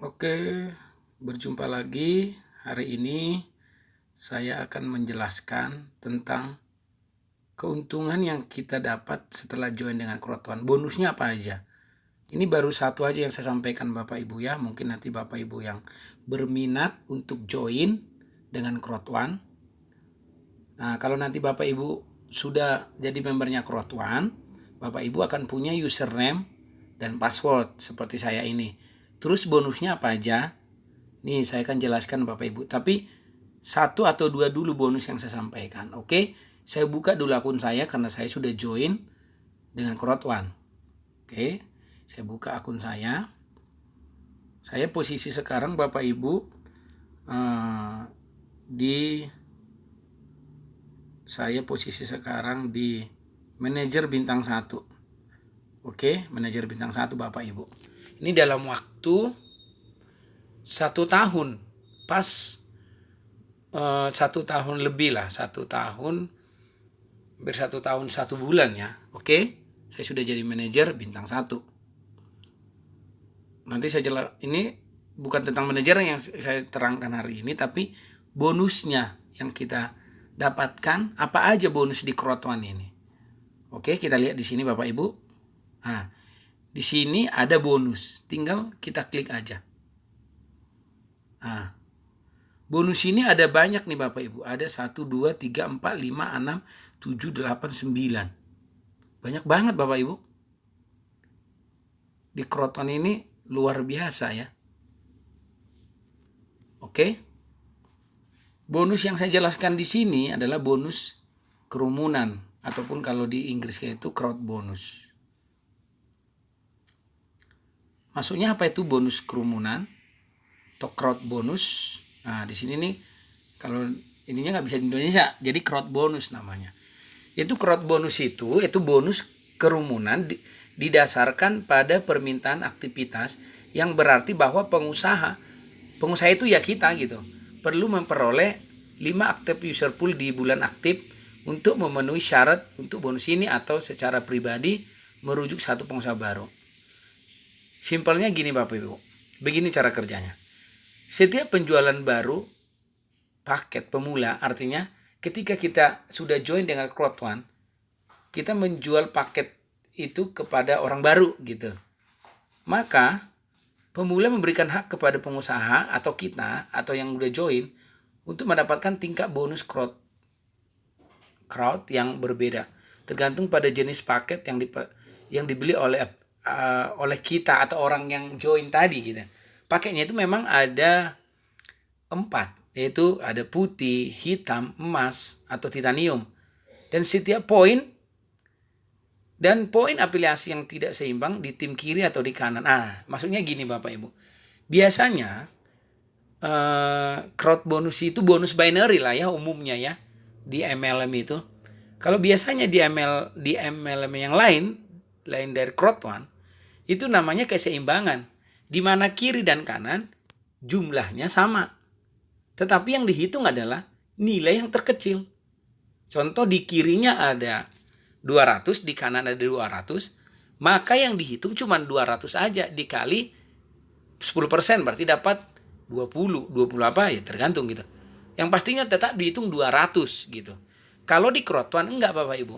Oke, berjumpa lagi. Hari ini saya akan menjelaskan tentang keuntungan yang kita dapat setelah join dengan Crowd1. Bonusnya apa aja? Ini baru satu aja yang saya sampaikan Bapak Ibu ya. Mungkin nanti Bapak Ibu yang berminat untuk join dengan Crowd1. Nah, kalau nanti Bapak Ibu sudah jadi membernya Crowd1, Bapak Ibu akan punya username dan password seperti saya ini. Terus bonusnya apa aja? Nih saya akan jelaskan Bapak Ibu. Tapi satu atau dua dulu bonus yang saya sampaikan. Oke, saya buka dulu akun saya karena saya sudah join dengan Crowd1. Oke, saya buka akun saya. Saya posisi sekarang Bapak Ibu saya posisi sekarang di manajer bintang 1. Oke, manajer bintang 1 Bapak Ibu. Ini dalam waktu 1 tahun, pas 1 tahun lebih lah, 1 tahun, hampir 1 tahun 1 bulan ya. Oke, saya sudah jadi manajer bintang 1. Nanti saya ini bukan tentang manajer yang saya terangkan hari ini, tapi bonusnya yang kita dapatkan, apa aja bonus di Crowd1 ini. Oke, kita lihat di sini Bapak Ibu. Nah, di sini ada bonus, tinggal kita klik aja. Nah, bonus ini ada banyak nih Bapak Ibu. Ada 1, 2, 3, 4, 5, 6, 7, 8, 9. Banyak banget Bapak Ibu. Di Crowd1 ini luar biasa ya. Oke. Bonus yang saya jelaskan di sini adalah bonus kerumunan. Ataupun kalau di Inggris itu crowd bonus. Maksudnya apa itu bonus kerumunan? Atau crowd bonus? Nah di sini nih kalau ininya nggak bisa di Indonesia, jadi crowd bonus namanya. Itu crowd bonus itu bonus kerumunan didasarkan pada permintaan aktivitas yang berarti bahwa pengusaha itu ya kita gitu, perlu memperoleh 5 active user pool di bulan aktif untuk memenuhi syarat untuk bonus ini atau secara pribadi merujuk satu pengusaha baru. Simpelnya gini Bapak Ibu, begini cara kerjanya. Setiap penjualan baru paket pemula, artinya ketika kita sudah join dengan Crowd1, kita menjual paket itu kepada orang baru gitu. Maka pemula memberikan hak kepada pengusaha atau kita atau yang udah join untuk mendapatkan tingkat bonus crowd yang berbeda tergantung pada jenis paket yang dibeli oleh kita atau orang yang join tadi gitu. Paketnya itu memang ada 4, yaitu ada putih, hitam, emas atau titanium. Dan setiap poin afiliasi yang tidak seimbang di tim kiri atau di kanan. Maksudnya gini Bapak Ibu. Biasanya crowd bonus itu bonus binary lah ya umumnya ya di MLM itu. Kalau biasanya di MLM yang lain dari Crowd1 itu namanya keseimbangan, di mana kiri dan kanan jumlahnya sama. Tetapi yang dihitung adalah nilai yang terkecil. Contoh di kirinya ada 200, di kanan ada 200, maka yang dihitung cuma 200 aja dikali 10%, berarti dapat 20 apa ya tergantung gitu. Yang pastinya tetap dihitung 200 gitu. Kalau di Crowd1 enggak Bapak Ibu.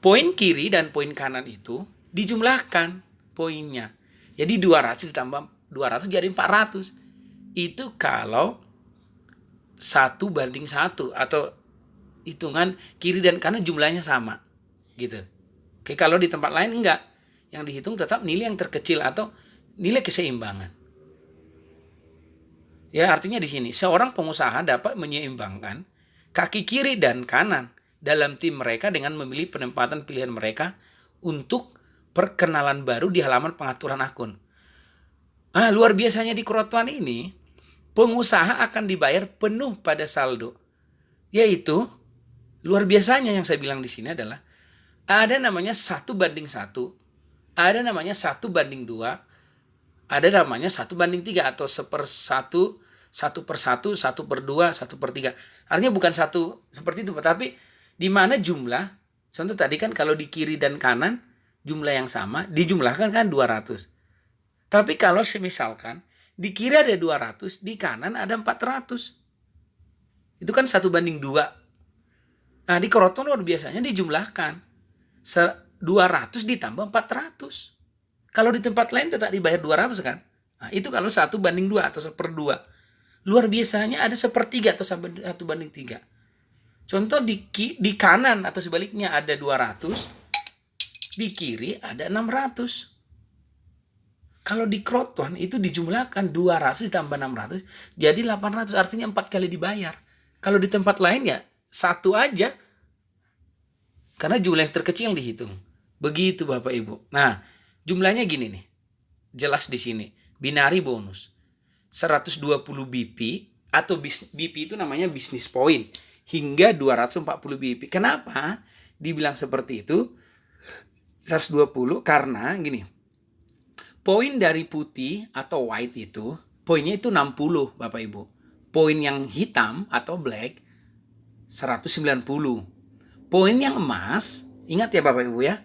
Poin kiri dan poin kanan itu dijumlahkan poinnya. Jadi 200 ditambah 200 jadi 400. Itu kalau 1:1 atau hitungan kiri dan kanan jumlahnya sama gitu. Oke, kalau di tempat lain enggak. Yang dihitung tetap nilai yang terkecil atau nilai keseimbangan. Ya, artinya di sini seorang pengusaha dapat menyeimbangkan kaki kiri dan kanan dalam tim mereka dengan memilih penempatan pilihan mereka untuk perkenalan baru di halaman pengaturan akun. Luar biasanya di Crowd1 ini, pengusaha akan dibayar penuh pada saldo. Yaitu, luar biasanya yang saya bilang di sini adalah ada namanya 1:1, ada namanya 1:2, ada namanya 1:3 atau 1/1, 1/1, 1/2, 1/3. Artinya bukan satu seperti itu, tapi di mana jumlah, contoh tadi kan kalau di kiri dan kanan jumlah yang sama, dijumlahkan kan 200. Tapi kalau semisalkan di kiri ada 200, di kanan ada 400. Itu kan 1:2. Nah, di kroton luar biasanya dijumlahkan. 200 ditambah 400. Kalau di tempat lain tetap dibayar 200 kan? Nah, itu kalau 1:2 atau 1/2. Luar biasanya ada 1/3 atau 1:3. Contoh di kanan atau sebaliknya ada 200, di kiri ada 600. Kalau di kroton itu dijumlahkan 200 ditambah 600 jadi 800, artinya 4 kali dibayar. Kalau di tempat lain ya satu aja, karena jumlah yang terkecil yang dihitung. Begitu Bapak Ibu. Nah, jumlahnya gini nih. Jelas di sini. Binari bonus. 120 BP atau BP itu namanya business point hingga 240 BP. Kenapa dibilang seperti itu? 120 karena gini. Poin dari putih atau white itu, poinnya itu 60 Bapak Ibu. Poin yang hitam atau black 190. Poin yang emas, ingat ya Bapak Ibu ya.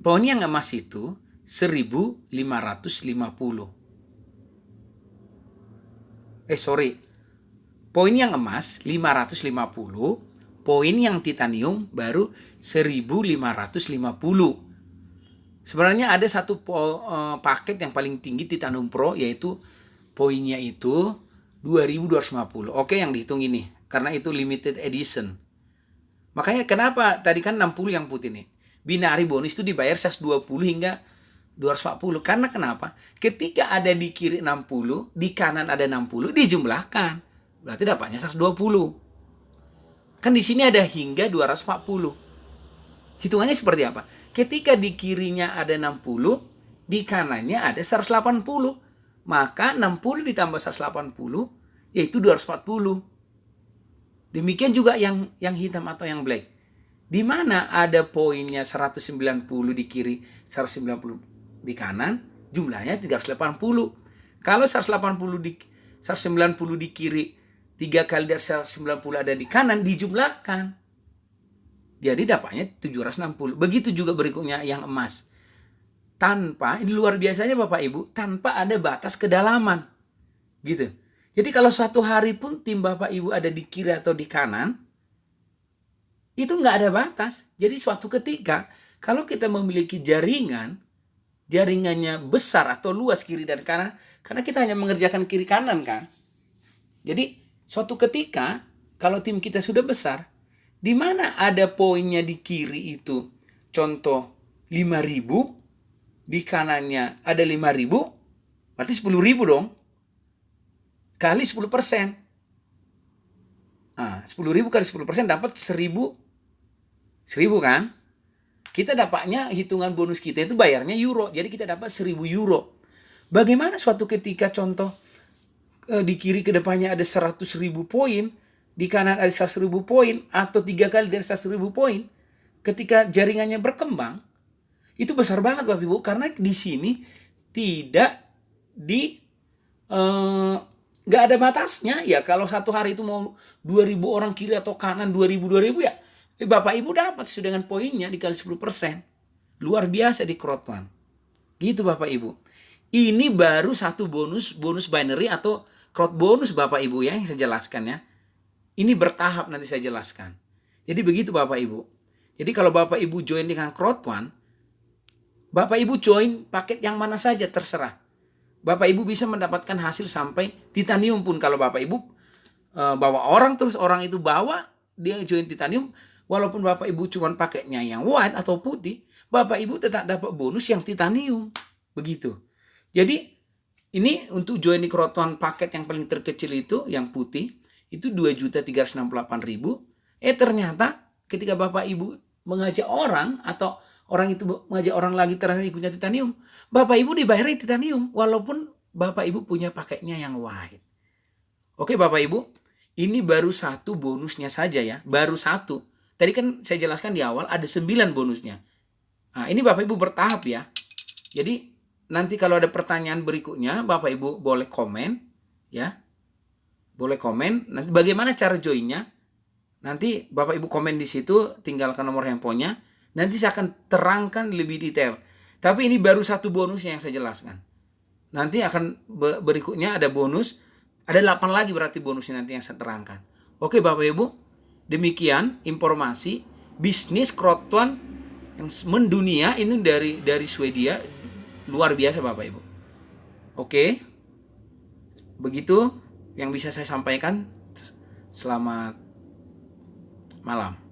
Poin yang emas itu 1550. Poin yang emas 550, poin yang titanium baru 1550. Sebenarnya ada satu paket yang paling tinggi Titanium Pro, yaitu poinnya itu 2250. Oke, yang dihitung ini karena itu limited edition. Makanya kenapa tadi kan 60 yang putih nih. Binari bonus itu dibayar 120 hingga 240. Karena kenapa? Ketika ada di kiri 60, di kanan ada 60, dijumlahkan. Berarti dapatnya 120. Kan di sini ada hingga 240. Hitungannya seperti apa? Ketika di kirinya ada 60, di kanannya ada 180. Maka 60 ditambah 180 yaitu 240. Demikian juga yang hitam atau yang black. Di mana ada poinnya 190 di kiri, 190 di kanan, jumlahnya 380. Kalau 190 di kiri, 3 kali dari 190 ada di kanan, dijumlahkan. Jadi dapatnya 760. Begitu juga berikutnya yang emas. Tanpa, ini luar biasanya Bapak Ibu, tanpa ada batas kedalaman. Gitu. Jadi kalau suatu hari pun tim Bapak Ibu ada di kiri atau di kanan, itu nggak ada batas. Jadi suatu ketika, kalau kita memiliki jaringannya besar atau luas kiri dan kanan, karena kita hanya mengerjakan kiri kanan kan. Jadi suatu ketika, kalau tim kita sudah besar, di mana ada poinnya di kiri itu, contoh 5.000, di kanannya ada 5.000, berarti 10.000 dong. Kali 10%. Nah, 10.000 kali 10% dapat 1.000 kan? Kita dapatnya hitungan bonus kita itu bayarnya euro. Jadi kita dapat 1.000 euro. Bagaimana suatu ketika contoh di kiri ke depannya ada 100.000 poin, di kanan ada 100.000 poin, atau 3 kali dari 100.000 poin, ketika jaringannya berkembang, itu besar banget Bapak Ibu, karena di sini tidak nggak ada batasnya. Ya kalau satu hari itu mau 2.000 orang kiri atau kanan, 2.000 ya, Bapak Ibu dapat sesuai dengan poinnya dikali 10%. Luar biasa di Crowd1. Gitu Bapak Ibu. Ini baru satu bonus binary atau crowd bonus Bapak Ibu ya, yang saya jelaskan ya. Ini bertahap, nanti saya jelaskan. Jadi begitu Bapak Ibu. Jadi kalau Bapak Ibu join dengan Crowd1, Bapak Ibu join paket yang mana saja terserah. Bapak Ibu bisa mendapatkan hasil sampai titanium pun. Kalau Bapak Ibu bawa orang, terus orang itu bawa, dia join titanium, walaupun Bapak Ibu cuma paketnya yang white atau putih, Bapak Ibu tetap dapat bonus yang titanium. Begitu. Jadi ini untuk join di Crowd1 paket yang paling terkecil itu, yang putih, itu 2.368.000. Ternyata ketika Bapak Ibu mengajak orang, atau orang itu mengajak orang lagi ternyata ikutnya titanium, Bapak Ibu dibayar titanium walaupun Bapak Ibu punya paketnya yang white. Oke Bapak Ibu, ini baru satu bonusnya saja ya, baru satu. Tadi kan saya jelaskan di awal ada 9 bonusnya. Nah, ini Bapak Ibu bertahap ya. Jadi nanti kalau ada pertanyaan berikutnya, Bapak Ibu boleh komen ya. Boleh komen, nanti bagaimana cara joinnya. Nanti Bapak Ibu komen di situ, tinggalkan nomor handphonenya. Nanti saya akan terangkan lebih detail. Tapi ini baru satu bonusnya yang saya jelaskan. Nanti akan berikutnya ada bonus, ada 8 lagi berarti bonusnya nanti yang saya terangkan. Oke Bapak Ibu, demikian informasi bisnis crowdfund yang mendunia ini dari Swedia, luar biasa Bapak Ibu. Oke, begitu yang bisa saya sampaikan. Selamat malam.